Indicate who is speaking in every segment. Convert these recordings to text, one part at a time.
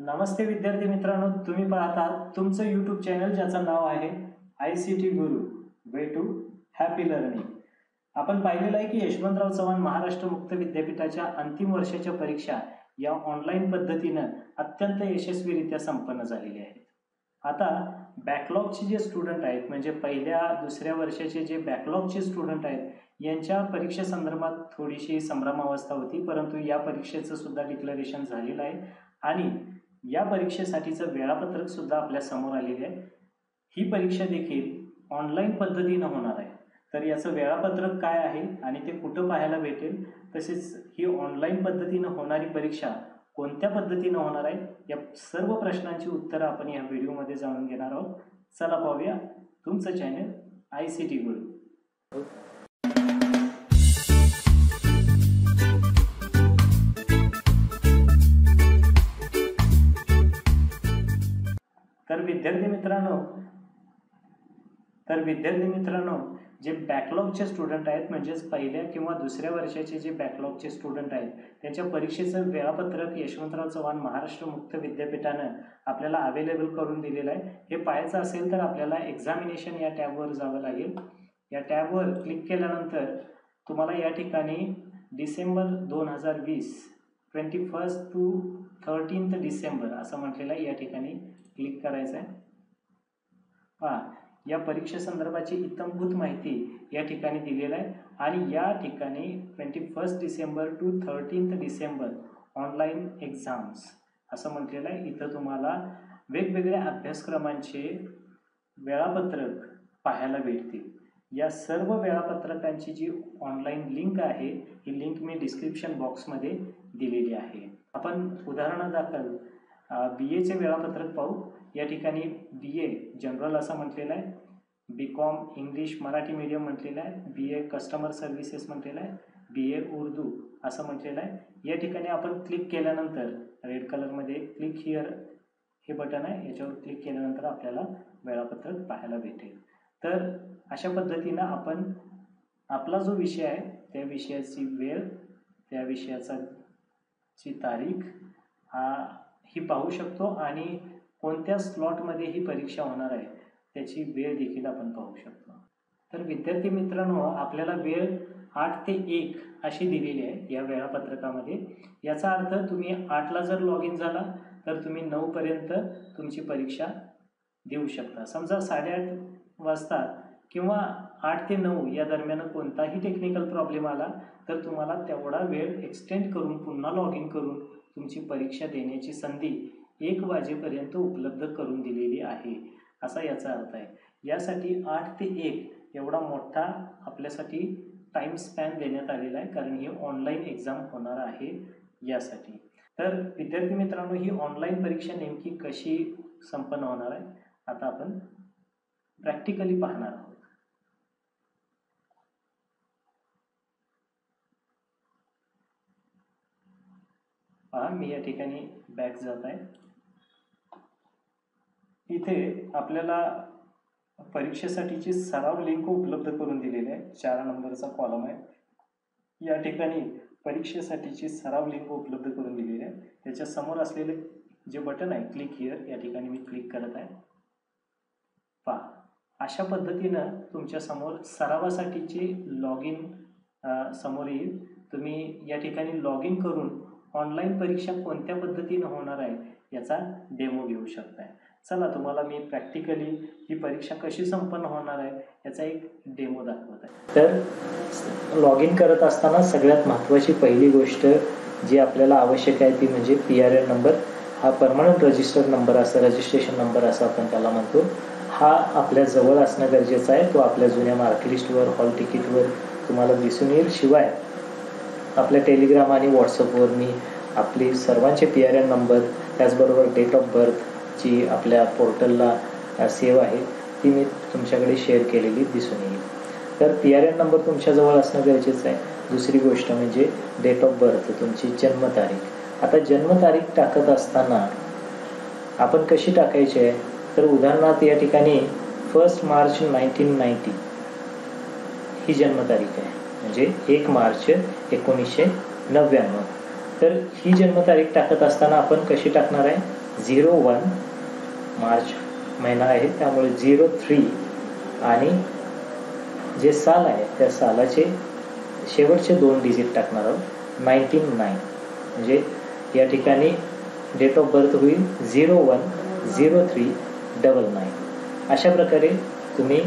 Speaker 1: नमस्ते विद्यार्थी मित्रांनो, तुम्ही पाहता तुमचं यूट्यूब चॅनल ज्याचं नाव आहे ICT Guru way to happy learning. आपण पाहिलेलं आहे की यशवंतराव चव्हाण महाराष्ट्र मुक्त विद्यापीठाच्या अंतिम वर्षाच्या परीक्षा या ऑनलाईन पद्धतीनं अत्यंत यशस्वीरित्या संपन्न झालेल्या आहेत। आता बॅकलॉगचे जे स्टुडंट आहेत म्हणजे पहिल्या दुसऱ्या वर्षाचे जे बॅकलॉगचे स्टुडंट आहेत यांच्या परीक्षेसंदर्भात थोडीशी संभ्रमावस्था होती, परंतु या परीक्षेचं सुद्धा डिक्लेरेशन झालेलं आहे आणि या परीक्षेसाठीचं वेळापत्रक सुद्धा आपल्या समोर आलेले आहे। ही परीक्षा देखील ऑनलाईन पद्धतीनं होणार आहे, तर याचं वेळापत्रक काय आहे आणि ते कुठं पाहायला भेटेल, तसेच ही ऑनलाईन पद्धतीनं होणारी परीक्षा कोणत्या पद्धतीनं होणार आहे, या सर्व प्रश्नांची उत्तरं आपण या व्हिडिओमध्ये जाणून घेणार आहोत। चला पाहूया तुमचं चॅनल ICT गुरु। तर विद्यार्थी मित्रांनो जे बॅकलॉगचे स्टुडंट आहेत म्हणजेच पहिल्या किंवा दुसऱ्या वर्षाचे जे बॅकलॉगचे स्टुडंट आहेत त्यांच्या परीक्षेचं वेळापत्रक यशवंतराव चव्हाण महाराष्ट्र मुक्त विद्यापीठानं आपल्याला अवेलेबल करून दिलेलं आहे। हे पाहायचं असेल तर आपल्याला एक्झामिनेशन या टॅबवर जावं लागेल। या टॅबवर क्लिक केल्यानंतर तुम्हाला या ठिकाणी डिसेंबर 2020 21 to 13 डिसेंबर असं म्हटलेलं आहे, या ठिकाणी क्लिक करायचं आहे। पहा, या परीक्षेसंदर्भाची इत्थंभूत माहिती या ठिकाणी दिलेली आहे आणि या ठिकाणी 21 December to 13 December online exams असं म्हटलेलं आहे। इथं तुम्हाला वेगवेगळ्या अभ्यासक्रमांचे वेळापत्रक पाहायला भेटतील। या सर्व वेळापत्रकांची जी ऑनलाईन लिंक आहे ही लिंक मी डिस्क्रिप्शन बॉक्समध्ये दिलेली आहे। आपण उदाहरणादाखल BA चे वेळापत्रक पाहू। या ठिकाणी BA जनरल असं म्हटलेलं आहे, BCom इंग्लिश मराठी मीडियम म्हटलेलं आहे, BA कस्टमर सर्व्हिसेस म्हटलेलं आहे, BA उर्दू असं म्हटलेलं आहे। या ठिकाणी आपण क्लिक केल्यानंतर रेड कलरमध्ये क्लिक हिअर हे बटन आहे, याच्यावर क्लिक केल्यानंतर आपल्याला वेळापत्रक पाहायला भेटेल। तर अशा पद्धतीनं आपण आपला जो विषय आहे त्या विषयाची वेळ, त्या विषयाची तारीख ही पाहू शकतो आणि कोणत्या स्लॉटमध्ये ही परीक्षा होणार आहे त्याची वेळ देखील आपण पाहू शकतो। तर विद्यार्थी मित्रांनो, आपल्याला वेळ 8 ते 1 अशी दिलेली आहे या वेळापत्रकामध्ये। याचा अर्थ तुम्ही 8ला जर लॉग इन झाला तर तुम्ही 9 पर्यंत तुमची परीक्षा देऊ शकता। समजा 8:30 वाजता किंवा 8 ते 9 या दरम्यान कोणताही टेक्निकल प्रॉब्लेम आला तर तुम्हाला तेवढा वेळ एक्सटेंड करून पुन्हा लॉग इन करून तुमची परीक्षा देण्याची संधी 1 वाजेपर्यंत उपलब्ध करून दिलेली आहे, असा याचा अर्थ आहे। यासाठी 8 ते 1 एवढा मोठा आपल्यासाठी टाइम स्पॅन देण्यात आलेला आहे, कारण ही ऑनलाईन एक्झाम होणार आहे यासाठी। तर विद्यार्थी मित्रांनो, ही ऑनलाईन परीक्षा नेमकी कशी संपन्न होणार आहे आता आपण प्रॅक्टिकली पाहणार आहोत। पहा, मी या ठिकाणी बॅक जात आहे। इथे आपल्याला परीक्षेसाठीची सराव लिंक उपलब्ध करून दिलेली आहे, 4 नंबरचा कॉलम आहे। या ठिकाणी परीक्षेसाठीची सराव लिंक उपलब्ध करून दिलेली आहे। त्याच्या समोर असलेले जे बटन आहे क्लिक हिअर, या ठिकाणी मी क्लिक करत आहे। पहा, अशा पद्धतीनं तुमच्या समोर सरावासाठीचे लॉग इन समोर येईल। तुम्ही या ठिकाणी लॉग इन करून ऑनलाईन परीक्षा कोणत्या पद्धतीनं होणार आहे याचा डेमो घेऊ शकताय। चला, तुम्हाला मी प्रॅक्टिकली ही परीक्षा कशी संपन्न होणार आहे याचा एक डेमो दाखवत आहे। तर लॉग इन करत असताना सगळ्यात महत्त्वाची पहिली गोष्ट जी आपल्याला आवश्यक आहे ती म्हणजे PRN नंबर। हा परमनंट रजिस्टर्ड नंबर असं, रजिस्ट्रेशन नंबर असं आपण त्याला म्हणतो। हा आपल्या जवळ असणं गरजेचं आहे। तो आपल्या जुन्या मार्कलिस्टवर, हॉल तिकीटवर तुम्हाला दिसून येईल। शिवाय आपल्या टेलिग्राम आणि व्हॉट्सअपवर मी आपली सर्वांचे PRN नंबर त्याचबरोबर डेट ऑफ बर्थ जी आपल्या पोर्टलला सेव्ह आहे ती मी तुमच्याकडे शेअर केलेली दिसून येईल। तर PRN नंबर तुमच्याजवळ असणं गरजेचं आहे। दुसरी गोष्ट म्हणजे डेट ऑफ बर्थ, तुमची जन्मतारीख। आता जन्मतारीख टाकत असताना आपण कशी टाकायची आहे, तर उदाहरणार्थ या ठिकाणी 1 मार्च 1990 ही जन्मतारीख आहे, म्हणजे 1 मार्च 1999। तर ही जन्मतारीख टाकत असताना आपण कशी टाकणार आहे, 01 मार्च महिना आहे त्यामुळे 03 आणि जे साल आहे त्या सालाचे शेवटचे 2 डिजिट टाकणार आहोत 199 म्हणजे या ठिकाणी डेट ऑफ बर्थ होईल 010399. अशा प्रकारे तुम्ही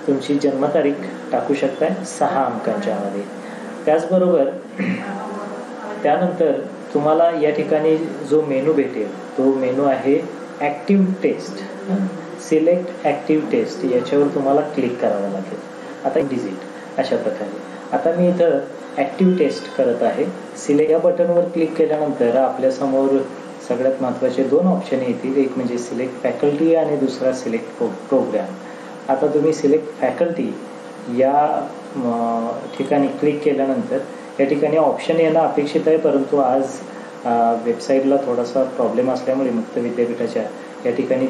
Speaker 1: तुमची जन्मतारीख टाकू शकता 6 अंकांच्या मध्ये. त्याचबरोबर त्यानंतर तुम्हाला या ठिकाणी जो मेनू भेटेल तो मेनू आहे active test. Select active test याच्यावर तुम्हाला क्लिक करावं लागेल. आता डिजिट अशा प्रकारे. आता मी इथं ॲक्टिव्ह टेस्ट करत आहे. सिलेक्ट या बटनवर क्लिक केल्यानंतर आपल्यासमोर सगळ्यात महत्त्वाचे 2 ऑप्शन येतील. एक म्हणजे सिलेक्ट फॅकल्टी आणि दुसरा सिलेक्ट प्रोग्राम. आता तुम्ही सिलेक्ट फॅकल्टी या ठिकाणी क्लिक केल्यानंतर या ठिकाणी ऑप्शन येणं अपेक्षित आहे, परंतु आज वेबसाईटला थोडासा प्रॉब्लेम असल्यामुळे मुक्त विद्यापीठाच्या या ठिकाणी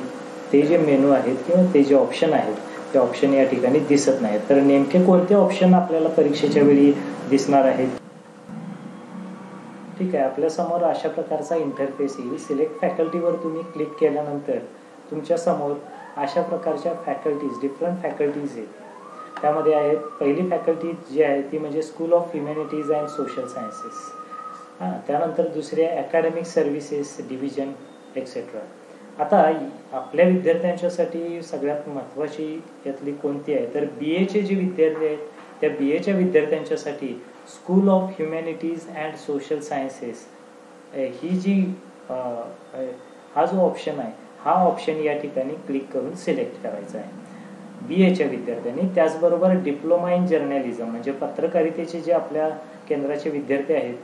Speaker 1: ते जे मेनू आहेत किंवा ते जे ऑप्शन आहेत ते ऑप्शन या ठिकाणी दिसत नाहीत. तर नेमके कोणते ऑप्शन आपल्याला परीक्षेच्या वेळी दिसणार आहेत? ठीक आहे, आपल्यासमोर अशा प्रकारचा इंटरफेस येईल. सिलेक्ट फॅकल्टीवर तुम्ही क्लिक केल्यानंतर तुमच्यासमोर अशा प्रकारच्या फॅकल्टीज, डिफरंट फॅकल्टीज आहेत. त्यामध्ये आहेत पहिली फॅकल्टी जी आहे ती म्हणजे school of humanities and social sciences. त्यानंतर दुसरे अकॅडमिक सर्व्हिसेस डिव्हिजन एक्सेट्रा. आता आपल्या विद्यार्थ्यांच्यासाठी सगळ्यात महत्त्वाची यातली कोणती आहे तर BAचे जे विद्यार्थी आहेत त्या BAच्या विद्यार्थ्यांच्यासाठी school of humanities and social sciences ही जी हा जो ऑप्शन आहे हा ऑप्शन या ठिकाणी क्लिक करून सिलेक्ट करायचा आहे BAच्या विद्यार्थ्यांनी. त्याचबरोबर डिप्लोमा इन जर्नलिझम म्हणजे पत्रकारितेचे जे आपल्या केंद्राचे विद्यार्थी आहेत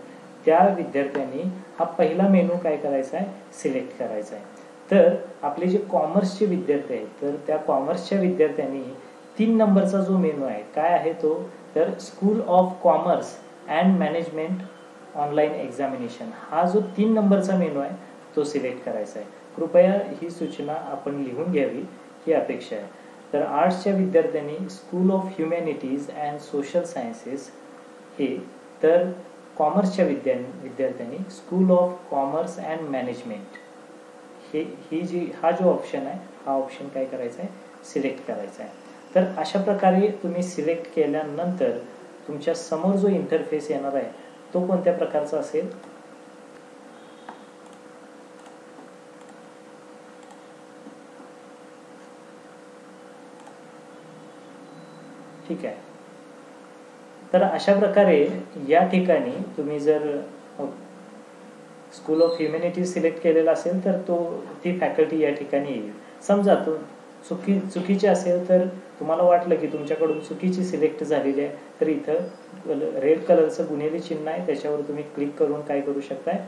Speaker 1: त्या विद्यार्थ्यांनी हा पहिला मेनू काय करायचा आहे सिलेक्ट करायचा आहे. तर आपले जे कॉमर्सचे विद्यार्थी आहेत तर त्या कॉमर्सच्या विद्यार्थ्यांनी 3 नंबरचा जो मेनू आहे काय आहे तो तर school of commerce and management online examination हा जो 3 नंबरचा मेनू आहे तो सिलेक्ट करायचा आहे. कृपया ही सूचना आपण लिहून घ्यावी ही अपेक्षा आहे. तर आर्ट्सच्या विद्यार्थ्यांनी school of humanities and social sciences हे, तर कॉमर्सच्या विद्यार्थ्यांनी school of commerce and management हा जो ऑप्शन आहे हा ऑप्शन काय करायचा आहे सिलेक्ट करायचा आहे. तर अशा प्रकारे तुम्ही सिलेक्ट केल्यानंतर तुमच्या समोर जो इंटरफेस येणार आहे तो कोणत्या प्रकारचा असेल ठीक आहे. तर अशा प्रकारे या ठिकाणी तुम्ही जर स्कूल ऑफ ह्युमॅनिटीज सिलेक्ट केलेला असेल तर ती फॅकल्टी या ठिकाणी येईल. समजा तो चुकीचे असेल तर तुम्हाला वाटलं की तुमच्याकडून चुकीची सिलेक्ट झालेली आहे तर इथं रेड कलरचं गुन्हेरी चिन्ह आहे त्याच्यावर तुम्ही क्लिक करून काय करू शकताय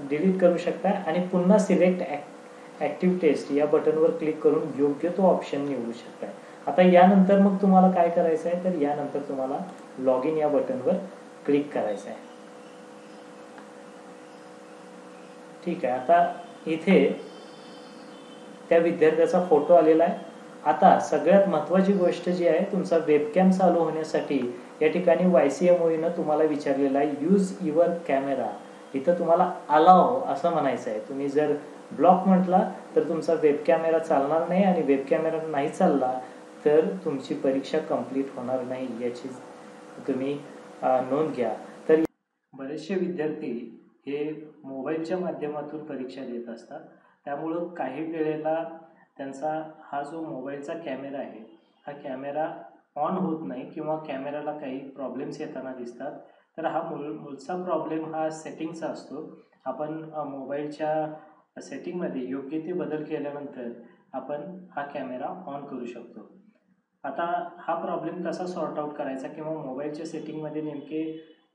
Speaker 1: डिलीट करू शकताय आणि पुन्हा सिलेक्ट ॲक्टिव्ह टेस्ट या बटनवर क्लिक करून योग्य तो ऑप्शन निवडू शकताय. आता यानंतर मग तुम्हाला काय करायचं आहे तर यानंतर तुम्हाला लॉग इन या बटनवर क्लिक करायचं आहे. ठीक आहे. आता इथे त्या विद्यार्थ्याचा फोटो आलेला आहे. आता सगळ्यात महत्त्वाची गोष्ट जी आहे तुमचा वेबकॅम चालू होण्यासाठी या ठिकाणी YCMOE तुम्हाला विचारलेला आहे यूज युअर कॅमेरा. इथं तुम्हाला अलाव असं म्हणायचं आहे. तुम्ही जर ब्लॉक म्हटला तर तुमचा वेब कॅमेरा चालणार नाही आणि वेब कॅमेरा नाही चालला तर तुमची परीक्षा कंप्लीट होणार नाही याची तुम्ही नोंद घ्या. तर बरेचसे विद्यार्थी हे मोबाईलच्या माध्यमातून परीक्षा देत असतात त्यामुळं काही वेळेला त्यांचा हा जो मोबाईलचा कॅमेरा आहे हा कॅमेरा ऑन होत नाही किंवा कॅमेराला काही प्रॉब्लेम्स येताना दिसतात. तर हा मूळचा प्रॉब्लेम हा सेटिंगचा असतो. आपण मोबाईलच्या सेटिंगमध्ये योग्य ते बदल केल्यानंतर आपण हा कॅमेरा ऑन करू शकतो. आता हा प्रॉब्लेम कसा सॉर्ट आउट करायचा किंवा मोबाईलच्या सेटिंगमध्ये नेमके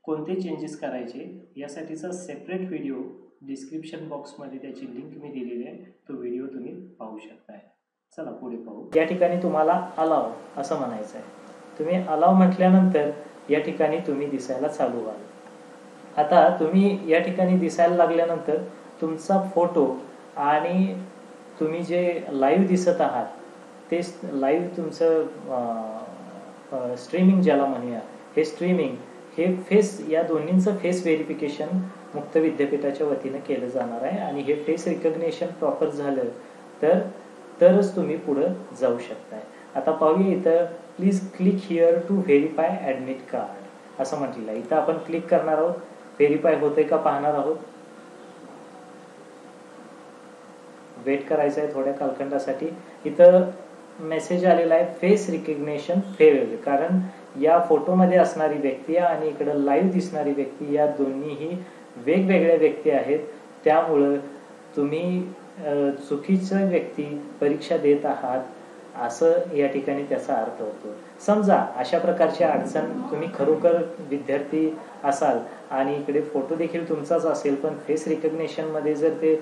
Speaker 1: कोणते चेंजेस करायचे यासाठीचा सेपरेट व्हिडिओ डिस्क्रिप्शन बॉक्समध्ये त्याची लिंक मी दिलेली आहे. तो व्हिडिओ तुम्ही पाहू शकताय. चला पुढे पाहू. या ठिकाणी तुम्हाला अलाव असं म्हणायचं आहे. तुम्ही अलाव म्हटल्यानंतर या ठिकाणी तुम्ही दिसायला चालू व्हाल. आता तुम्ही या ठिकाणी दिसायला लागल्यानंतर तुमचा फोटो आणि तुम्ही जे लाईव्ह दिसत आहात ते लाईव्ह तुमचं स्ट्रीमिंग ज्याला म्हणूया हे स्ट्रीमिंग हे फेस या दोन्हींचं फेस व्हेरिफिकेशन मुक्त विद्यापीठाच्या वतीनं केलं जाणार आहे आणि हे फेस रिकग्नेशन प्रॉपर झालं तरच तुम्ही पुढं जाऊ शकताय. आता पाहूया इथं, please click here to verify admit card असं म्हटलेलं आहे. इथं आपण क्लिक करणार आहोत, व्हेरीफाय होतंय का पाहणार आहोत. वेट करायचं आहे थोड्या कालखंडासाठी. इथं मेसेज आलेला आहे फेस रिकग्नेशन फेल्ड, कारण या फोटोमध्ये असणारी व्यक्ती आणि इकडं लाईव्ह दिसणारी व्यक्ती या दोन्हीही वेगवेगळ्या व्यक्ती आहेत. त्यामुळं तुम्ही चुकीचं व्यक्ती परीक्षा देत आहात असं या ठिकाणी त्याचा अर्थ होतो. समजा अशा प्रकारची अडचण तुम्ही खरोखर विद्यार्थी असाल आणि इकडे फोटो देखील तुमचाच असेल, पण फेस रिकग्नेशनमध्ये जर ते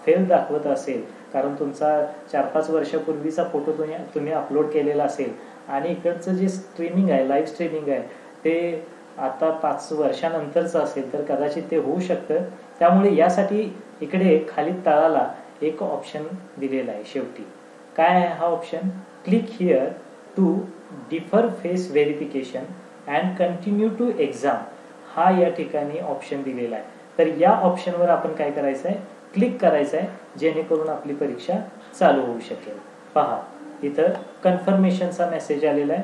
Speaker 1: फेल दाखवत असेल, कारण तुमचा 4-5 वर्षापूर्वीचा फोटो तुम्ही अपलोड केलेला असेल आणि इकडचं जे स्ट्रीमिंग आहे, लाईव्ह स्ट्रीमिंग आहे, ते आता 5 वर्षानंतरचं असेल तर कदाचित ते होऊ शकतं. त्यामुळे यासाठी इकडे खाली तळाला एक ऑप्शन दिलेला आहे. शेवटी काय आहे हा option, click here to defer face verification and continue to exam, हा या ठिकाणी ऑप्शन दिलेला आहे. तर या ऑप्शनवर आपण काय करायचं आहे, क्लिक करायचं आहे, जेणेकरून आपली परीक्षा चालू होऊ शकेल. पहा इथं कन्फर्मेशनचा मेसेज आलेला आहे.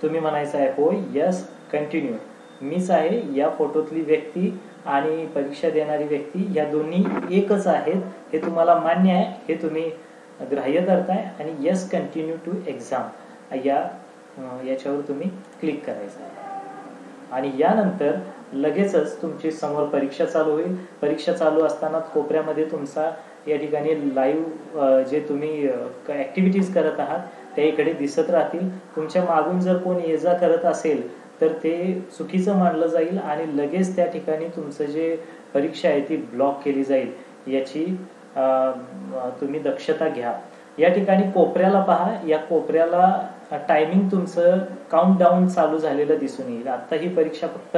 Speaker 1: तुम्ही म्हणायचं आहे हो यस कंटिन्यू, मीच आहे, या फोटोतली व्यक्ती आणि परीक्षा देणारी व्यक्ती या दोन्ही एकच आहेत, हे तुम्हाला मान्य आहे, हे तुम्ही ग्राह्य धरताय आणि यस कंटिन्यू टू एक्झाम याच्यावर तुम्ही क्लिक करायचं आहे. आणि यानंतर लगेचच तुमची समोर परीक्षा चालू होईल. परीक्षा चालू असताना कोपऱ्यामध्ये तुमचा या ठिकाणी लाईव्ह जे तुम्ही ॲक्टिव्हिटीज करत आहात त्या इकडे दिसत राहतील. तुमच्या मागून जर कोण ये जा करत असेल तर ते चुकीचं मानलं जाईल आणि लगेच त्या ठिकाणी तुमचं जे परीक्षा आहे ती ब्लॉक केली जाईल. याची तुम्ही दक्षता घ्या. या ठिकाणी कोपऱ्याला पहा, या कोपऱ्याला टायमिंग तुमचं काउंटडाऊन चालू झालेलं दिसून येईल. आता ही परीक्षा फक्त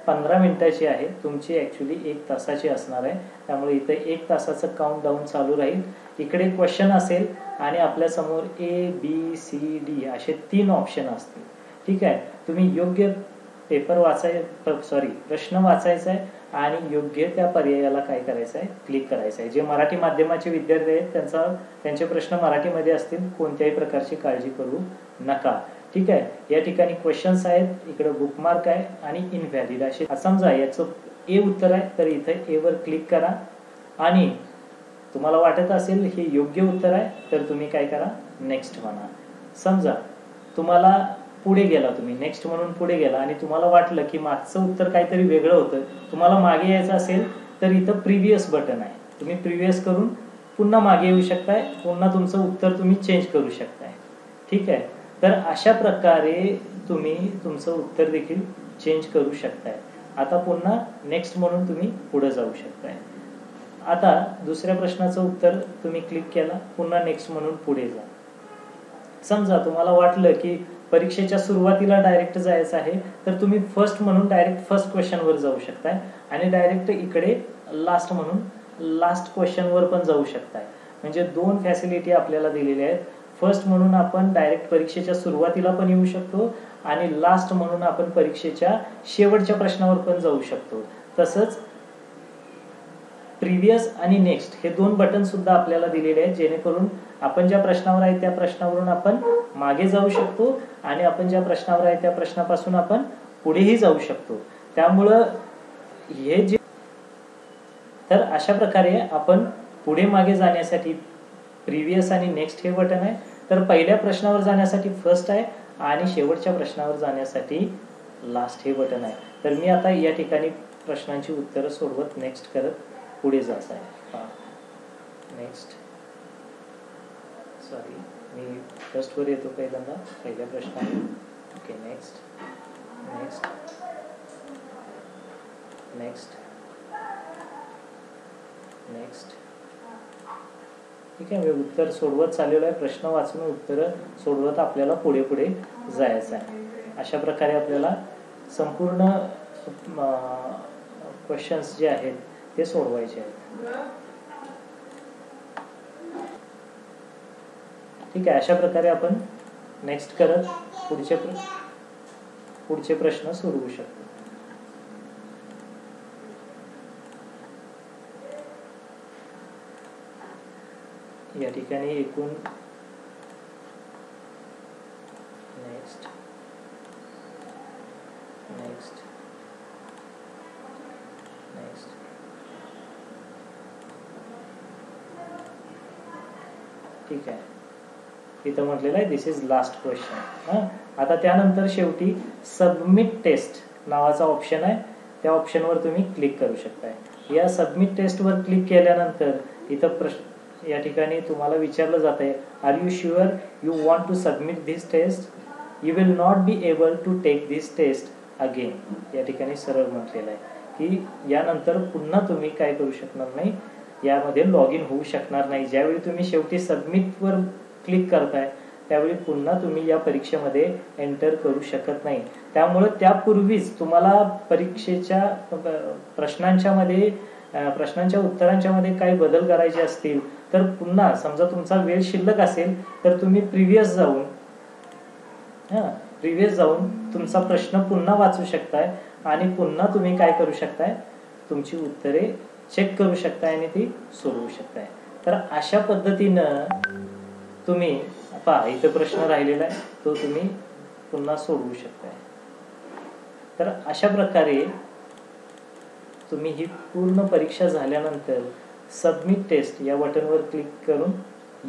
Speaker 1: 15 मिनिटाची आहे, तुमची ॲक्च्युली 1 तासाची असणार आहे. त्यामुळे इथे 1 तासाचं काउंटडाऊन चालू राहील. इकडे क्वेश्चन असेल आणि आपल्यासमोर ABCD असे 3 ऑप्शन असतील. ठीक आहे, तुम्ही योग्य प्रश्न वाचायचा आहे आणि योग्य त्या पर्यायाला काय करायचं आहे, क्लिक करायचं आहे. जे मराठी माध्यमाचे विद्यार्थी आहेत त्यांचे प्रश्न मराठीमध्ये असतील, कोणत्याही प्रकारची काळजी करू नका. ठीक आहे, या ठिकाणी क्वेश्चन्स आहेत, इकडे बुकमार्क आहे आणि इनव्हॅलिड असे. समजा याचं ए उत्तर आहे तर इथं ए वर क्लिक करा आणि तुम्हाला वाटत असेल हे योग्य उत्तर आहे तर तुम्ही काय करा, नेक्स्ट म्हणा. समजा तुम्हाला पुढे गेला, तुम्ही नेक्स्ट म्हणून पुढे गेला आणि तुम्हाला वाटलं की मागचं उत्तर काहीतरी वेगळं होतं, तुम्हाला मागे यायचं असेल तर इथं प्रिव्हियस बटन आहे, तुम्ही प्रिव्हियस करून पुन्हा मागे येऊ शकताय, पुन्हा तुमचं उत्तर तुम्ही चेंज करू शकताय. ठीक आहे, तर अशा प्रकारे तुम्ही तुमचं उत्तर देखील चेंज करू शकताय. आता पुन्हा नेक्स्ट म्हणून तुम्ही पुढे जाऊ शकताय. आता दुसऱ्या प्रश्नाचं उत्तर तुम्ही क्लिक केला, पुन्हा नेक्स्ट म्हणून पुढे जा. समजा तुम्हाला वाटलं की परीक्षेच्या सुरुवातीला डायरेक्ट जायचं आहे तर तुम्ही फर्स्ट म्हणून डायरेक्ट फर्स्ट क्वेश्चनवर जाऊ शकताय आणि डायरेक्ट इकडे लास्ट म्हणून लास्ट क्वेश्चनवर पण जाऊ शकताय. म्हणजे 2 फॅसिलिटी आपल्याला दिलेल्या आहेत. फर्स्ट म्हणून आपण डायरेक्ट परीक्षेच्या सुरुवातीला पण येऊ शकतो आणि लास्ट म्हणून आपण परीक्षेच्या शेवटच्या प्रश्नावर पण जाऊ शकतो. तसंच प्रिव्हियस आणि नेक्स्ट हे 2 बटन सुद्धा आपल्याला दिलेले आहेत, जेणेकरून आपण ज्या प्रश्नावर आहे त्या प्रश्नावरून आपण मागे जाऊ शकतो आणि आपण ज्या प्रश्नावर आहे त्या प्रश्नापासून आपण पुढेही जाऊ शकतो. त्यामुळं हे जे तर अशा प्रकारे आपण पुढे मागे जाण्यासाठी प्रिव्हियस आणि नेक्स्ट हे बटन आहे, तर पहिल्या प्रश्नावर जाण्यासाठी फर्स्ट आहे आणि शेवटच्या प्रश्नावर जाण्यासाठी लास्ट हे बटन आहे. तर मी आता या ठिकाणी प्रश्नांची उत्तरं सोडवत नेक्स्ट करत पुढे जात आहे. नेक्स्ट मी फर्स्टवर येतो पहिल्यांदा, पहिल्या प्रश्नावर. Okay, next next next next. ठीक आहे, मी उत्तर सोडवत चाललेलो आहे. प्रश्न वाचून उत्तरं सोडवत आपल्याला पुढे पुढे जायचं आहे. अशा प्रकारे आपल्याला संपूर्ण क्वेश्चन्स जे आहेत ते सोडवायचे आहेत. ठीक आहे, अशा प्रकारे आपण नेक्स्ट करत पुढचे प्रश्न सोडवू शकतो. या ठिकाणी एकूण नेक्स्ट नेक्स्ट नेक्स्ट ठीक आहे, इथं म्हटलेलं आहे दिस इज लास्ट क्वेश्चन. आता त्यानंतर शेवटी सबमिट टेस्ट नावाचा ऑप्शन आहे, त्या ऑप्शनवर तुम्ही क्लिक करू शकताय. या सबमिट टेस्टवर क्लिक केल्यानंतर इथं या ठिकाणी तुम्हाला विचारलं जात आहे, are you sure you want to submit this test, you will not be able to take this test again. या ठिकाणी सरळ म्हटलेलं आहे की यानंतर पुन्हा तुम्ही काय करू शकणार नाही, यामध्ये लॉग इन होऊ शकणार नाही. ज्यावेळी तुम्ही शेवटी सबमिटवर क्लिक करताय त्यावेळी पुन्हा तुम्ही या परीक्षेमध्ये एंटर करू शकत नाही. त्यामुळे त्यापूर्वीच तुम्हाला परीक्षेच्या प्रश्नांच्या उत्तरांच्या मध्ये काही बदल करायचे असतील तर पुन्हा समजा तुमचा वेळ शिल्लक असेल तर तुम्ही प्रिव्हियस जाऊन तुमचा प्रश्न पुन्हा वाचू शकताय आणि पुन्हा तुम्ही काय करू शकताय, तुमची उत्तरे चेक करू शकताय आणि ती सोडवू शकताय. तर अशा पद्धतीनं तुम्ही पहा इथं प्रश्न राहिलेला आहे तो तुम्ही पुन्हा सोडवू शकताय. तर अशा प्रकारे तुम्ही ही पूर्ण परीक्षा झाल्यानंतर सबमिट टेस्ट या बटनवर क्लिक करून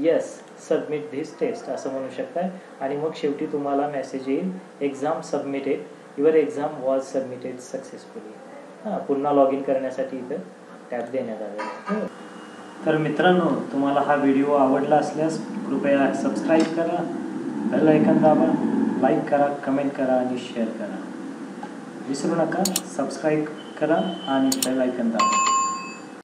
Speaker 1: येस सबमिट धिस टेस्ट असं म्हणू शकताय आणि मग शेवटी तुम्हाला मेसेज येईल exam submitted, your exam was submitted successfully. पुन्हा लॉग इन करण्यासाठी इथं टॅब देण्यात आलेला. तर मित्रांनो, तुम्हाला हा व्हिडिओ आवडला असल्यास कृपया सबस्क्राईब करा, बेल आयकॉन दाबा, लाईक करा, कमेंट करा आणि शेअर करा. विसरू नका सबस्क्राईब करा आणि बेल आयकॉन दाबा.